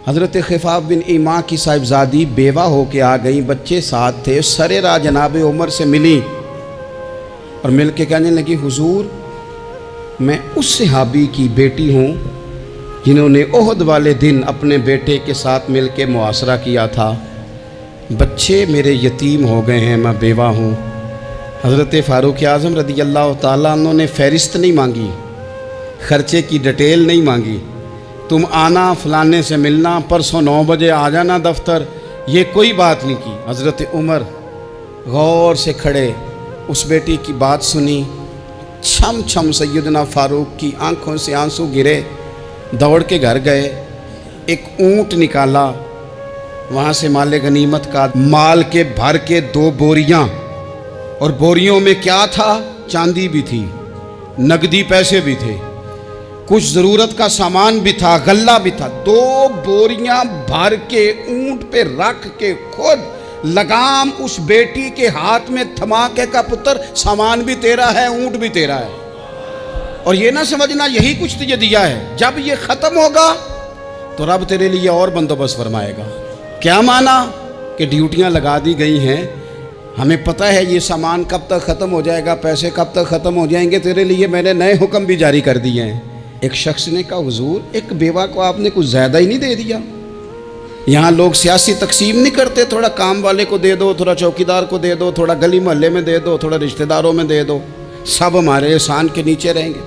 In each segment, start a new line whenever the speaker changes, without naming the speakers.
حضرت خفاف بن ایما کی صاحبزادی بیوہ ہو کے آ گئی، بچے ساتھ تھے، سر راہ جناب عمر سے ملی اور مل کے کہنے لگی حضور میں اس صحابی کی بیٹی ہوں جنہوں نے احد والے دن اپنے بیٹے کے ساتھ مل کے معاشرہ کیا تھا، بچے میرے یتیم ہو گئے ہیں، میں بیوہ ہوں۔ حضرت فاروق اعظم رضی اللہ تعالیٰ عنہ نے فہرست نہیں مانگی، خرچے کی ڈیٹیل نہیں مانگی، تم آنا فلانے سے ملنا، پرسوں 9 بجے آ جانا دفتر، یہ کوئی بات نہیں کی۔ حضرت عمر غور سے کھڑے، اس بیٹی کی بات سنی، چھم چھم سیدنا فاروق کی آنکھوں سے آنسو گرے، دوڑ کے گھر گئے، ایک اونٹ نکالا، وہاں سے مال غنیمت کا مال کے بھر کے 2 بوریاں، اور بوریوں میں کیا تھا؟ چاندی بھی تھی، نقدی پیسے بھی تھے، کچھ ضرورت کا سامان بھی تھا، غلہ بھی تھا، 2 بوریاں بھر کے اونٹ پہ رکھ کے خود لگام اس بیٹی کے ہاتھ میں تھما کے کا پتر سامان بھی تیرا ہے، اونٹ بھی تیرا ہے، اور یہ نہ سمجھنا یہی کچھ تجھے دیا ہے، جب یہ ختم ہوگا تو رب تیرے لیے اور بندوبست فرمائے گا۔ کیا مانا؟ کہ ڈیوٹیاں لگا دی گئی ہیں، ہمیں پتہ ہے یہ سامان کب تک ختم ہو جائے گا، پیسے کب تک ختم ہو جائیں گے، تیرے لیے میں نے نئے حکم بھی جاری کر دیے ہیں۔ ایک شخص نے کہا حضور ایک بیوہ کو آپ نے کچھ زیادہ ہی نہیں دے دیا؟ یہاں لوگ سیاسی تقسیم نہیں کرتے، تھوڑا کام والے کو دے دو، تھوڑا چوکیدار کو دے دو، تھوڑا گلی محلے میں دے دو، تھوڑا رشتہ داروں میں دے دو، سب ہمارے احسان کے نیچے رہیں گے۔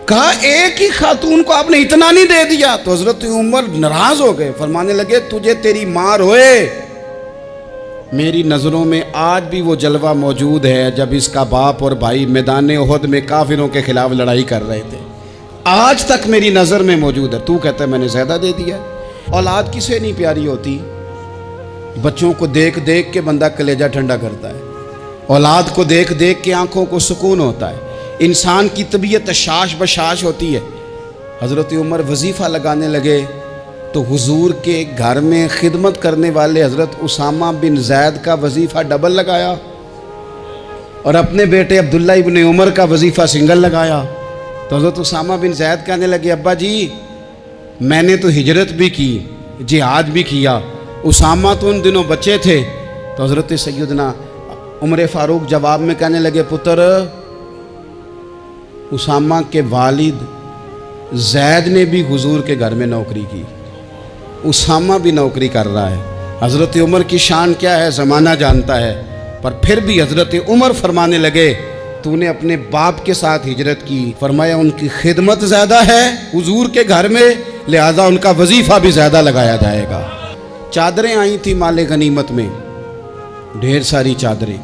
کہا ایک ہی خاتون کو آپ نے اتنا نہیں دے دیا؟ تو حضرت عمر ناراض ہو گئے، فرمانے لگے تجھے تیری مار ہوئے، میری نظروں میں آج بھی وہ جلوہ موجود ہے جب اس کا باپ اور بھائی میدان احد میں کافروں کے خلاف لڑائی کر رہے تھے، آج تک میری نظر میں موجود ہے۔ تو کہتا ہے میں نے زیادہ دے دیا۔ اولاد کسے نہیں پیاری ہوتی؟ بچوں کو دیکھ دیکھ کے بندہ کلیجہ ٹھنڈا کرتا ہے، اولاد کو دیکھ دیکھ کے آنکھوں کو سکون ہوتا ہے، انسان کی طبیعت شاش بشاش ہوتی ہے۔ حضرت عمر وظیفہ لگانے لگے تو حضور کے گھر میں خدمت کرنے والے حضرت اسامہ بن زید کا وظیفہ ڈبل لگایا اور اپنے بیٹے عبداللہ ابن عمر کا وظیفہ سنگل لگایا۔ تو حضرت اسامہ بن زید کہنے لگے ابا جی میں نے تو ہجرت بھی کی، جہاد بھی کیا، اسامہ تو ان دنوں بچے تھے۔ تو حضرت سیدنا عمر فاروق جواب میں کہنے لگے پتر اسامہ کے والد زید نے بھی حضور کے گھر میں نوکری کی، اسامہ بھی نوکری کر رہا ہے۔ حضرت عمر کی شان کیا ہے زمانہ جانتا ہے، پر پھر بھی حضرت عمر فرمانے لگے تو نے اپنے باپ کے ساتھ ہجرت کی، فرمایا ان کی خدمت زیادہ ہے حضور کے گھر میں، لہذا ان کا وظیفہ بھی زیادہ لگایا جائے گا۔ چادریں آئی تھی مال غنیمت میں، ڈھیر ساری چادریں،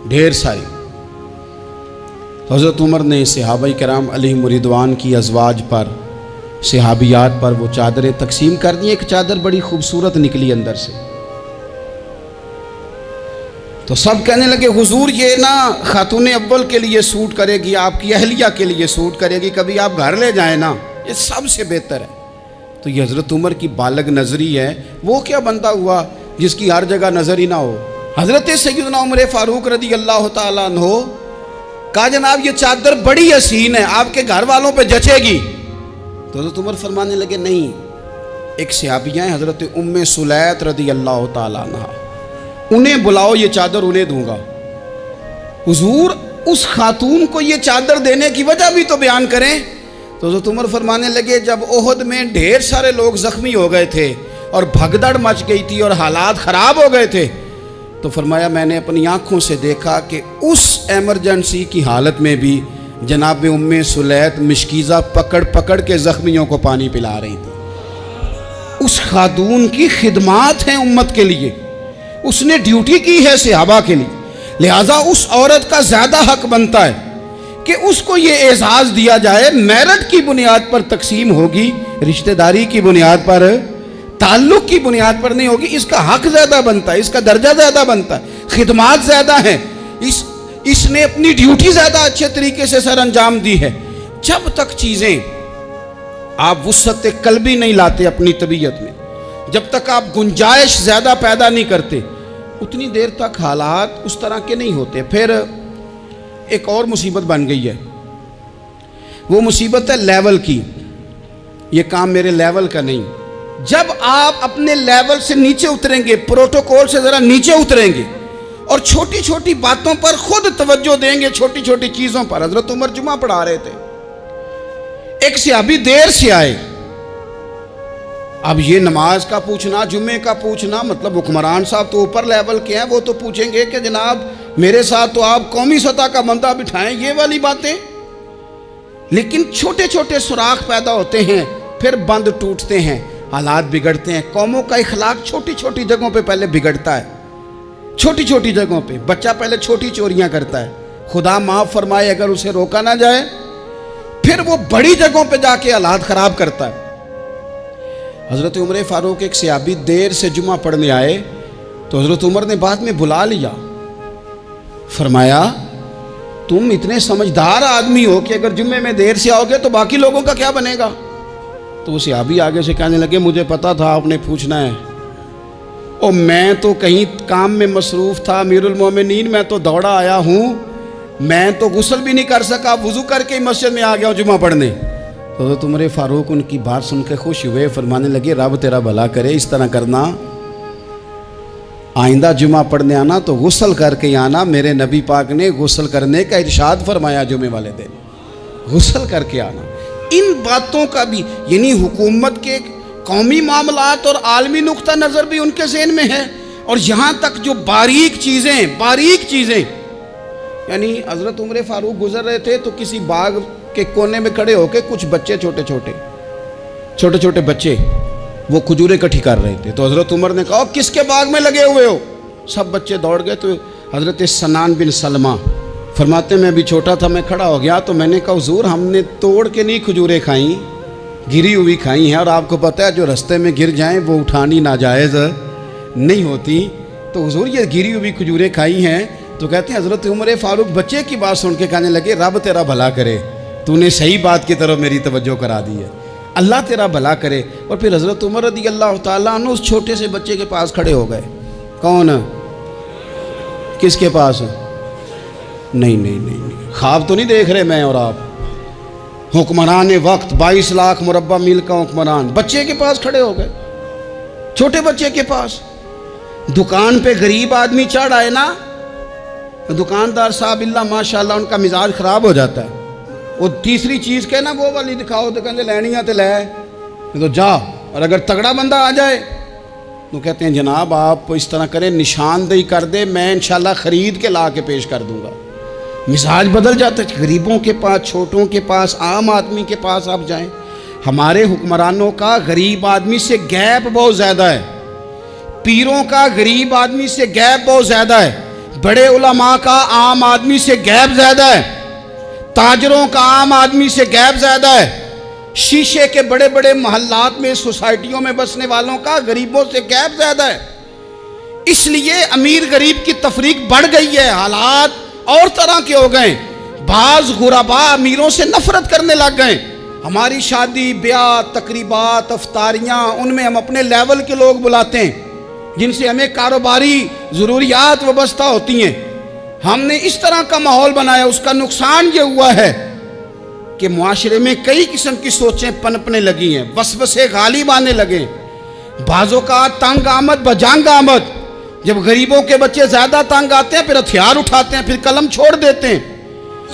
ڈھیر ساری۔ حضرت عمر نے صحابہ کرام علیہم رضوان کی ازواج پر، صحابیات پر وہ چادریں تقسیم کر دی۔ ایک چادر بڑی خوبصورت نکلی اندر سے، تو سب کہنے لگے حضور یہ نا خاتون اول کے لیے سوٹ کرے گی، آپ کی اہلیہ کے لیے سوٹ کرے گی، کبھی آپ گھر لے جائیں نا، یہ سب سے بہتر ہے۔ تو یہ حضرت عمر کی بالغ نظری ہے، وہ کیا بندہ ہوا جس کی ہر جگہ نظر ہی نہ ہو۔ حضرت سیدنا عمر فاروق رضی اللہ تعالیٰ عنہ کہا جناب یہ چادر بڑی حسین ہے، آپ کے گھر والوں پہ جچے گی۔ تو حضرت عمر فرمانے لگے نہیں، ایک صحابیہ ہیں حضرت ام سلیت رضی اللہ تعالیٰ عنہ، انہیں بلاؤ، یہ چادر انہیں دوں گا۔ حضور اس خاتون کو یہ چادر دینے کی وجہ بھی تو بیان کریں۔ تو حضرت عمر فرمانے لگے جب احد میں ڈھیر سارے لوگ زخمی ہو گئے تھے اور بھگدڑ مچ گئی تھی اور حالات خراب ہو گئے تھے، تو فرمایا میں نے اپنی آنکھوں سے دیکھا کہ اس ایمرجنسی کی حالت میں بھی جناب ام سلیت مشکیزہ پکڑ پکڑ کے زخمیوں کو پانی پلا رہی تھی۔ اس خاتون کی خدمات ہیں امت کے لیے، اس نے ڈیوٹی کی ہے صحابہ کے لیے، لہٰذا اس عورت کا زیادہ حق بنتا ہے کہ اس کو یہ اعزاز دیا جائے۔ میرٹ کی بنیاد پر تقسیم ہوگی، رشتہ داری کی بنیاد پر، تعلق کی بنیاد پر نہیں ہوگی، اس کا حق زیادہ بنتا ہے، اس کا درجہ زیادہ بنتا ہے، خدمات زیادہ ہیں، اس نے اپنی ڈیوٹی زیادہ اچھے طریقے سے سر انجام دی ہے۔ جب تک چیزیں آپ وسعت قلبی نہیں لاتے اپنی طبیعت میں، جب تک آپ گنجائش زیادہ پیدا نہیں کرتے، اتنی دیر تک حالات اس طرح کے نہیں ہوتے۔ پھر ایک اور مصیبت بن گئی ہے، وہ مصیبت ہے لیول کی۔ یہ کام میرے لیول کا نہیں، جب آپ اپنے لیول سے نیچے اتریں گے، پروٹوکول سے ذرا نیچے اتریں گے اور چھوٹی چھوٹی باتوں پر خود توجہ دیں گے، چھوٹی چھوٹی چیزوں پر. حضرت عمر جمعہ پڑھا رہے تھے، ایک صحابی دیر سے آئے. اب یہ نماز کا پوچھنا، جمعے کا پوچھنا، مطلب حکمران صاحب تو اوپر لیول کے ہیں، وہ تو پوچھیں گے کہ جناب میرے ساتھ تو آپ قومی سطح کا بندہ بٹھائیں، یہ والی باتیں. لیکن چھوٹے چھوٹے سوراخ پیدا ہوتے ہیں، پھر بند ٹوٹتے ہیں، حالات بگڑتے ہیں. قوموں کا اخلاق چھوٹی چھوٹی جگہوں پہ پہلے بگڑتا ہے. چھوٹی چھوٹی جگہوں پہ بچہ پہلے چھوٹی چوریاں کرتا ہے، خدا معاف فرمائے اگر اسے روکا نہ جائے، پھر وہ بڑی جگہوں پہ جا کے حالات خراب کرتا ہے. حضرت عمر فاروق ایک صحابی دیر سے جمعہ پڑھنے آئے تو حضرت عمر نے بعد میں بلا لیا. فرمایا تم اتنے سمجھدار آدمی ہو کہ اگر جمعے میں دیر سے آؤ گے تو باقی لوگوں کا کیا بنے گا؟ تو وہ صحابی آگے سے کہنے لگے مجھے پتا تھا آپ نے پوچھنا ہے، اور میں تو کہیں کام میں مصروف تھا امیر المومنین، میں تو دوڑا آیا ہوں، میں تو غسل بھی نہیں کر سکا، وضو کر کے مسجد میں آ گیا ہوں جمعہ پڑھنے. تو حضرت عمر فاروق ان کی بات سن کے خوش ہوئے، فرمانے لگے رب تیرا بھلا کرے، اس طرح کرنا، آئندہ جمعہ پڑھنے آنا تو غسل کر کے آنا. میرے نبی پاک نے غسل کرنے کا ارشاد فرمایا جمعے والے دن، غسل کر کے آنا. ان باتوں کا بھی یعنی حکومت کے قومی معاملات اور عالمی نقطہ نظر بھی ان کے ذہن میں ہے، اور یہاں تک جو باریک چیزیں یعنی حضرت عمر فاروق گزر رہے تھے تو کسی باغ کے کونے میں کھڑے ہو کے کچھ بچے چھوٹے چھوٹے بچے وہ کھجوریں اکٹھی کر رہے تھے. تو حضرت عمر نے کہا کس کے باغ میں لگے ہوئے ہو؟ سب بچے دوڑ گئے. تو حضرت سنان بن سلمہ فرماتے میں ابھی چھوٹا تھا، میں کھڑا ہو گیا تو میں نے کہا حضور ہم نے توڑ کے نہیں کھجوریں کھائیں، گری ہوئی کھائی ہیں، اور آپ کو پتہ ہے جو رستے میں گر جائیں وہ اٹھانی ناجائز نہیں ہوتی، تو حضور یہ گری ہوئی کھجوریں کھائی ہیں. تو کہتے ہیں حضرت عمر فاروق بچے کی بات سن کے کہنے لگے رب تیرا بھلا کرے، تو نے صحیح بات کی طرف میری توجہ کرا دی ہے، اللہ تیرا بھلا کرے. اور پھر حضرت عمر رضی اللہ تعالیٰ عنہ اس چھوٹے سے بچے کے پاس کھڑے ہو گئے. کون؟ کس کے پاس؟ نہیں، خواب تو نہیں دیکھ رہے میں اور آپ. حکمران وقت 22 لاکھ مربع میل کا حکمران بچے کے پاس کھڑے ہو گئے، چھوٹے بچے کے پاس. دکان پہ غریب آدمی چڑھ آئے نا، دکاندار صاحب اللہ ماشاءاللہ ان کا مزاج خراب ہو جاتا ہے. وہ تیسری چیز کہنا وہ والی دکھاؤ تو کہتے لینیاں تے لے تو جا، اور اگر تگڑا بندہ آ جائے تو کہتے ہیں جناب آپ اس طرح کریں نشاندہی کر دے، میں انشاءاللہ خرید کے لا کے پیش کر دوں گا. مزاج بدل جاتا ہے. غریبوں کے پاس، چھوٹوں کے پاس، عام آدمی کے پاس آپ جائیں. ہمارے حکمرانوں کا غریب آدمی سے گیپ بہت زیادہ ہے، پیروں کا غریب آدمی سے گیپ بہت زیادہ ہے، بڑے علماء کا عام آدمی سے گیپ زیادہ ہے، تاجروں کا عام آدمی سے گیپ زیادہ ہے، شیشے کے بڑے بڑے محلات میں سوسائٹیوں میں بسنے والوں کا غریبوں سے گیپ زیادہ ہے. اس لیے امیر غریب کی تفریق بڑھ گئی ہے، حالات اور طرح کے ہو گئے. بعض غرباء امیروں سے نفرت کرنے لگ گئے. ہماری شادی بیاہ تقریبات افطاریاں ان میں ہم اپنے لیول کے لوگ بلاتے ہیں جن سے ہمیں کاروباری ضروریات وابستہ ہوتی ہیں. ہم نے اس طرح کا ماحول بنایا، اس کا نقصان یہ ہوا ہے کہ معاشرے میں کئی قسم کی سوچیں پنپنے لگی ہیں، وسوسے غالب آنے لگے. بعضوں کا تنگ آمد بجنگ آمد، جب غریبوں کے بچے زیادہ تنگ آتے ہیں پھر ہتھیار اٹھاتے ہیں، پھر قلم چھوڑ دیتے ہیں.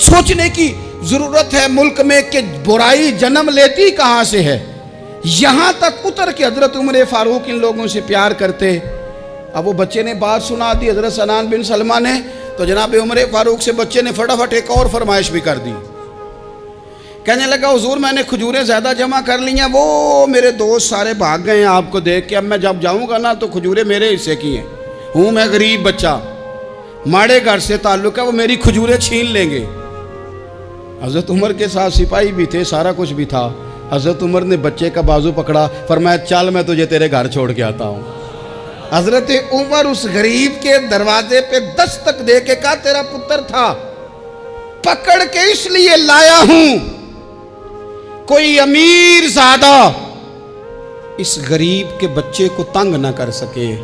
سوچنے کی ضرورت ہے ملک میں کہ برائی جنم لیتی کہاں سے ہے. یہاں تک اتر کے حضرت عمر فاروق ان لوگوں سے پیار کرتے. اب وہ بچے نے بات سنا دی حضرت سنان بن سلمہ نے، تو جناب عمر فاروق سے بچے نے فٹافٹ ایک اور فرمائش بھی کر دی. کہنے لگا حضور میں نے کھجوریں زیادہ جمع کر لی ہیں، وہ میرے دوست سارے بھاگ گئے ہیں آپ کو دیکھ کے، اب میں جب جاؤں گا نا تو کھجوریں میرے حصے کی ہیں، ہوں میں غریب بچہ، ماڑے گھر سے تعلق ہے، وہ میری کھجوریں چھین لیں گے. حضرت عمر کے ساتھ سپاہی بھی تھے، سارا کچھ بھی تھا. حضرت عمر نے بچے کا بازو پکڑا، فرمایا چل میں تجھے تیرے گھر چھوڑ کے آتا ہوں. حضرت عمر اس غریب کے دروازے پہ دستک دے کے کہا تیرا پتر تھا، پکڑ کے اس لیے لایا ہوں کوئی امیر زادہ اس غریب کے بچے کو تنگ نہ کر سکے.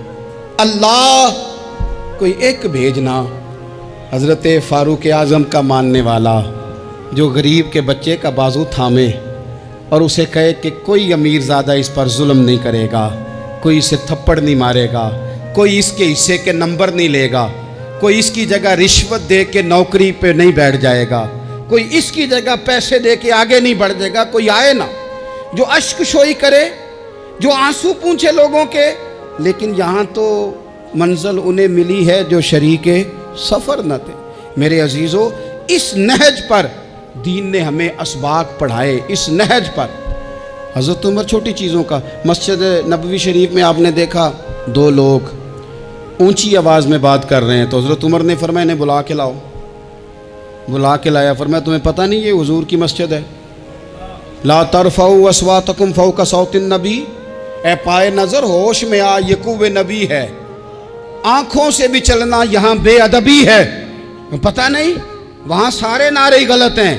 اللہ کوئی ایک بھیجنا حضرت فاروق اعظم کا ماننے والا جو غریب کے بچے کا بازو تھامے اور اسے کہے کہ کوئی امیر زیادہ اس پر ظلم نہیں کرے گا، کوئی اسے تھپڑ نہیں مارے گا، کوئی اس کے حصے کے نمبر نہیں لے گا، کوئی اس کی جگہ رشوت دے کے نوکری پہ نہیں بیٹھ جائے گا، کوئی اس کی جگہ پیسے دے کے آگے نہیں بڑھ جائے گا، کوئی آئے نا جو اشک شوئی کرے، جو آنسو پونچھے لوگوں کے۔ لیکن یہاں تو منزل انہیں ملی ہے جو شریک سفر نہ تھے۔ میرے عزیزو، اس نہج پر دین نے ہمیں اسباق پڑھائے، اس نہج پر۔ حضرت عمر چھوٹی چیزوں کا، مسجد نبوی شریف میں آپ نے دیکھا دو لوگ اونچی آواز میں بات کر رہے ہیں، تو حضرت عمر نے فرمایا انہیں بلا کے لاؤ۔ بلا کے لایا، فرمایا تمہیں پتہ نہیں یہ حضور کی مسجد ہے؟ لا ترفعوا اصواتکم فوق صوت النبی، اے پائے نظر ہوش میں آ، یہ قوہ نبی ہے، آنکھوں سے بھی چلنا یہاں بے ادبی ہے۔ پتہ نہیں وہاں سارے نعرے غلط ہیں،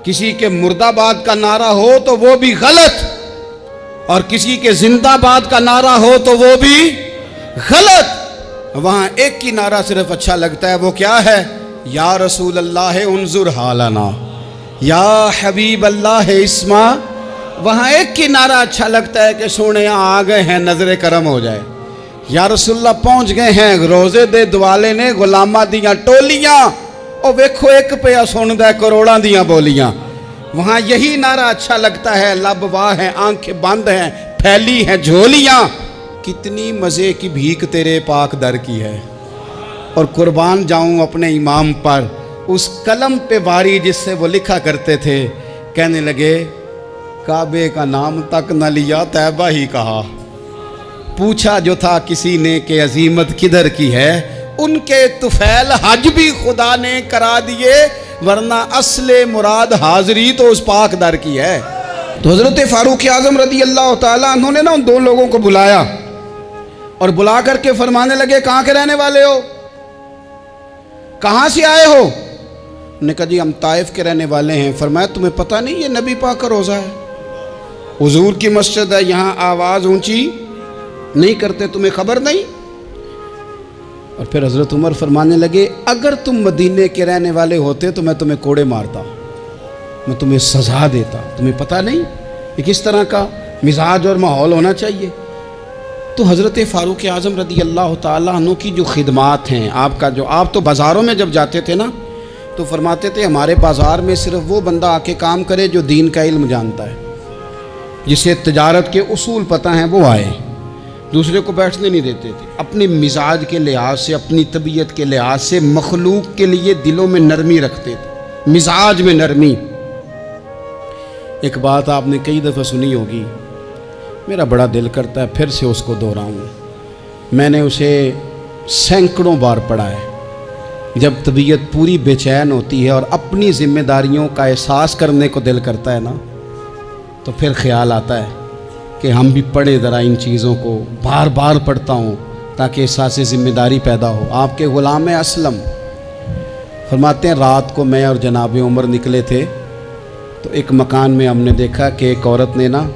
کسی کے مرد آباد کا نعرہ ہو تو وہ بھی غلط، اور کسی کے زندہ آباد کا نعرہ ہو تو وہ بھی غلط۔ وہاں ایک کی نعرہ صرف اچھا لگتا ہے، وہ کیا ہے؟ یا رسول اللہ انظر حالنا، یا حبیب اللہ اسما۔ وہاں ایک کی نعرہ اچھا لگتا ہے کہ سونے یہاں آ گئے ہیں، نظر کرم ہو جائے۔ یا رسول اللہ پہنچ گئے ہیں، روزے دے دوالے نے غلامہ دیاں ٹولیاں، اور ویکھو ایک پہ سن دے کروڑاں دیاں بولیاں۔ وہاں یہی نعرہ اچھا لگتا ہے، لب واہ ہیں، آنکھیں بند ہیں، پھیلی ہیں جھولیاں، کتنی مزے کی بھیک تیرے پاک در کی ہے۔ اور قربان جاؤں اپنے امام پر، اس قلم پہ باری جس سے وہ لکھا کرتے تھے، کہنے لگے کعبے کا نام تک نہ لیا، طیبہ ہی کہا۔ پوچھا جو تھا کسی نے کہ عظیمت کدھر کی ہے، ان کے طفیل حج بھی خدا نے کرا دیے، ورنہ اصل مراد حاضری تو اس پاک در کی ہے۔ تو حضرت فاروق اعظم رضی اللہ تعالیٰ عنہ نے نا ان دو لوگوں کو بلایا، اور بلا کر کے فرمانے لگے کہاں کے رہنے والے ہو، کہاں سے آئے ہو؟ انہوں نے کہا جی ہم طائف کے رہنے والے ہیں۔ فرمایا تمہیں پتہ نہیں یہ نبی پاک کا روزہ ہے، حضور کی مسجد ہے، یہاں آواز اونچی نہیں کرتے، تمہیں خبر نہیں؟ اور پھر حضرت عمر فرمانے لگے اگر تم مدینے کے رہنے والے ہوتے تو میں تمہیں کوڑے مارتا، میں تمہیں سزا دیتا، تمہیں پتہ نہیں کہ کس طرح کا مزاج اور ماحول ہونا چاہیے۔ تو حضرت فاروق اعظم رضی اللہ تعالیٰ عنہ کی جو خدمات ہیں، آپ تو بازاروں میں جب جاتے تھے نا تو فرماتے تھے ہمارے بازار میں صرف وہ بندہ آ کے کام کرے جو دین کا علم جانتا ہے، جسے تجارت کے اصول پتہ ہیں، وہ آئے، دوسرے کو بیٹھنے نہیں دیتے تھے۔ اپنے مزاج کے لحاظ سے، اپنی طبیعت کے لحاظ سے مخلوق کے لیے دلوں میں نرمی رکھتے تھے، مزاج میں نرمی۔ ایک بات آپ نے کئی دفعہ سنی ہوگی، میرا بڑا دل کرتا ہے پھر سے اس کو دہراؤں، میں نے اسے سینکڑوں بار پڑھا ہے۔ جب طبیعت پوری بے چین ہوتی ہے اور اپنی ذمہ داریوں کا احساس کرنے کو دل کرتا ہے نا، تو پھر خیال آتا ہے کہ ہم بھی پڑھیں ذرا ان چیزوں کو، بار بار پڑھتا ہوں تاکہ احساس ذمہ داری پیدا ہو۔ آپ کے غلام اسلم فرماتے ہیں رات کو میں اور جناب عمر نکلے تھے تو ایک مکان میں ہم نے دیکھا کہ ایک عورت نے نا،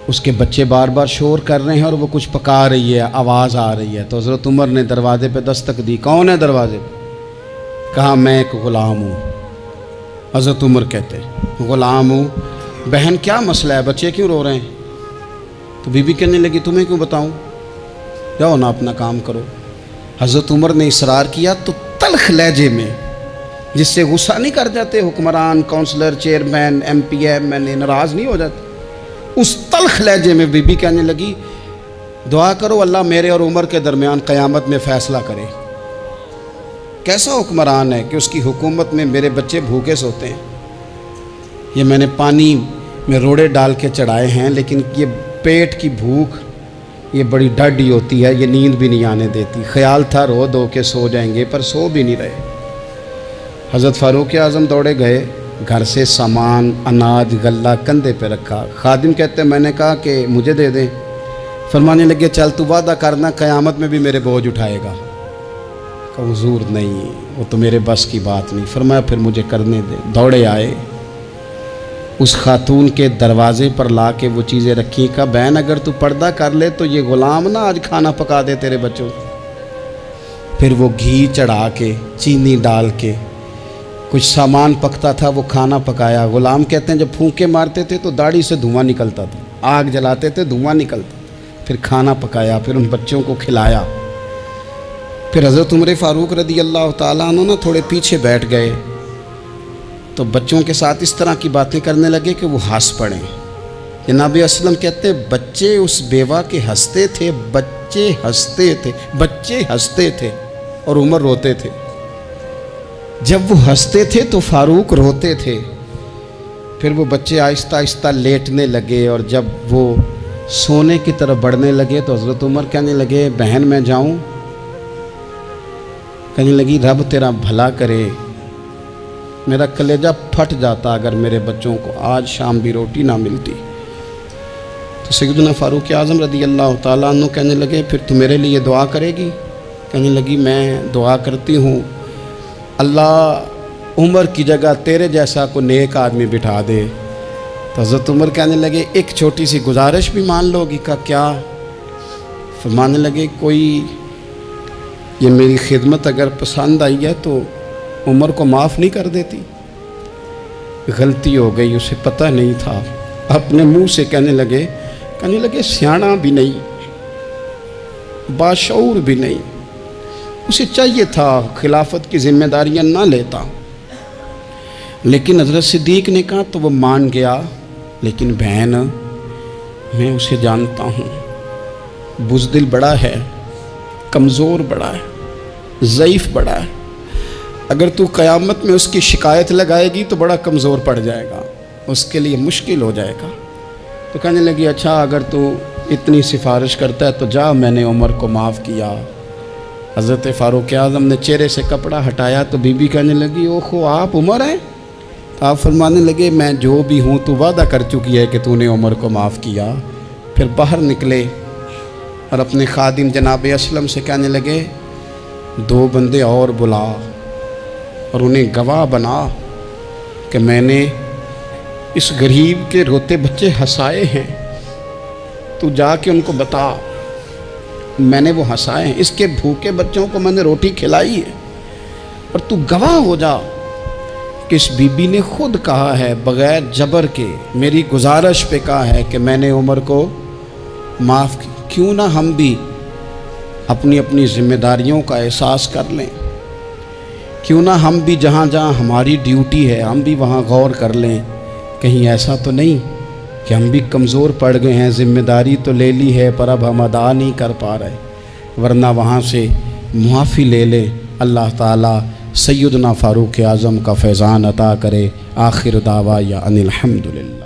اس کے بچے بار بار شور کر رہے ہیں اور وہ کچھ پکا رہی ہے، آواز آ رہی ہے۔ تو حضرت عمر نے دروازے پہ دستک دی، کون ہے دروازے پہ؟ کہا میں ایک غلام ہوں۔ حضرت عمر کہتے غلام ہوں، بہن کیا مسئلہ ہے، بچے کیوں رو رہے ہیں؟ تو بی بی کہنے لگی تمہیں کیوں بتاؤں، جاؤ نا اپنا کام کرو۔ حضرت عمر نے اصرار کیا تو تلخ لہجے میں، جس سے غصہ نہیں کر جاتے حکمران، councillor, chairman, M P M N A ناراض نہیں ہو جاتے، اس تلخ لہجے میں بی بی کہنے لگی دعا کرو اللہ میرے اور عمر کے درمیان قیامت میں فیصلہ کرے۔ کیسا حکمران ہے کہ اس کی حکومت میں میرے بچے بھوکے سوتے ہیں، یہ میں نے پانی میں روڑے ڈال کے چڑھائے ہیں، لیکن یہ پیٹ کی بھوک یہ بڑی ڈاڈی ہوتی ہے، یہ نیند بھی نہیں آنے دیتی۔ خیال تھا رو دو کے سو جائیں گے، پر سو بھی نہیں رہے۔ حضرت فاروق اعظم دوڑے گئے، گھر سے سامان، اناج، غلہ کندھے پہ رکھا۔ خادم کہتے ہیں میں نے کہا کہ مجھے دے دیں، فرمانے لگے چل تو وعدہ کرنا قیامت میں بھی میرے بوجھ اٹھائے گا۔ کہا حضور نہیں، وہ تو میرے بس کی بات نہیں۔ فرمایا پھر مجھے کرنے دے۔ دوڑے آئے، اس خاتون کے دروازے پر لا کے وہ چیزیں رکھی، کہا بہن اگر تو پردہ کر لے تو یہ غلام نا آج کھانا پکا دے تیرے بچوں۔ پھر وہ گھی چڑھا کے، چینی ڈال کے کچھ سامان پکتا تھا وہ کھانا پکایا. غلام کہتے ہیں جب پھونکے مارتے تھے تو داڑھی سے دھواں نکلتا تھا, آگ جلاتے تھے دھواں نکلتا, پھر کھانا پکایا, پھر ان بچوں کو کھلایا. پھر حضرت عمر فاروق رضی اللہ تعالیٰ عنہ نا تھوڑے پیچھے بیٹھ گئے تو بچوں کے ساتھ اس طرح کی باتیں کرنے لگے کہ وہ ہنس پڑیں. جناب اسلم کہتے بچے اس بیوہ کے ہنستے تھے, بچے ہنستے تھے اور عمر روتے تھے. جب وہ ہنستے تھے تو فاروق روتے تھے. پھر وہ بچے آہستہ آہستہ لیٹنے لگے, اور جب وہ سونے کی طرف بڑھنے لگے تو حضرت عمر کہنے لگے بہن میں جاؤں؟ کہنے لگی رب تیرا بھلا کرے, میرا کلیجہ پھٹ جاتا اگر میرے بچوں کو آج شام بھی روٹی نہ ملتی. تو سیدنا فاروق اعظم رضی اللہ تعالیٰ عنہ کہنے لگے پھر تو میرے لیے دعا کرے گی؟ کہنے لگی میں دعا کرتی ہوں اللہ عمر کی جگہ تیرے جیسا کو نیک آدمی بٹھا دے. تو حضرت عمر کہنے لگے ایک چھوٹی سی گزارش بھی مان لو گی؟ کا کیا؟ فرمانے لگے کوئی یہ میری خدمت اگر پسند آئی ہے تو عمر کو معاف نہیں کر دیتی؟ غلطی ہو گئی, اسے پتہ نہیں تھا. اپنے منہ سے کہنے لگے سیاںا بھی نہیں, باشعور بھی نہیں, اسے چاہیے تھا خلافت کی ذمہ داریاں نہ لیتا. لیکن حضرت صدیق نے کہا تو وہ مان گیا. لیکن بہن میں اسے جانتا ہوں, بزدل بڑا ہے, کمزور بڑا ہے, ضعیف بڑا ہے. اگر تو قیامت میں اس کی شکایت لگائے گی تو بڑا کمزور پڑ جائے گا, اس کے لیے مشکل ہو جائے گا. تو کہنے لگی اچھا اگر تو اتنی سفارش کرتا ہے تو جا, میں نے عمر کو معاف کیا. حضرت فاروق اعظم نے چہرے سے کپڑا ہٹایا تو بی بی کہنے لگی اوہو آپ عمر ہیں؟ تو آپ فرمانے لگے میں جو بھی ہوں تو وعدہ کر چکی ہے کہ تو نے عمر کو معاف کیا. پھر باہر نکلے اور اپنے خادم جناب اسلم سے کہنے لگے 2 بندے اور بلا اور انہیں گواہ بنا کہ میں نے اس غریب کے روتے بچے ہنسائے ہیں. تو جا کے ان کو بتا میں نے وہ ہنسائے ہیں, اس کے بھوکے بچوں کو میں نے روٹی کھلائی ہے. اور تو گواہ ہو جا کہ اس بی بی نے خود کہا ہے بغیر جبر کے, میری گزارش پہ کہا ہے کہ میں نے عمر کو معاف کی. کیوں نہ ہم بھی اپنی اپنی ذمہ داریوں کا احساس کر لیں, کیوں نہ ہم بھی جہاں جہاں ہماری ڈیوٹی ہے ہم بھی وہاں غور کر لیں. کہیں ایسا تو نہیں کہ ہم بھی کمزور پڑ گئے ہیں, ذمہ داری تو لے لی ہے پر اب ہم ادا نہیں کر پا رہے, ورنہ وہاں سے معافی لے لیں. اللہ تعالیٰ سیدنا فاروق اعظم کا فیضان عطا کرے. آخر دعوایا ان الحمدللہ.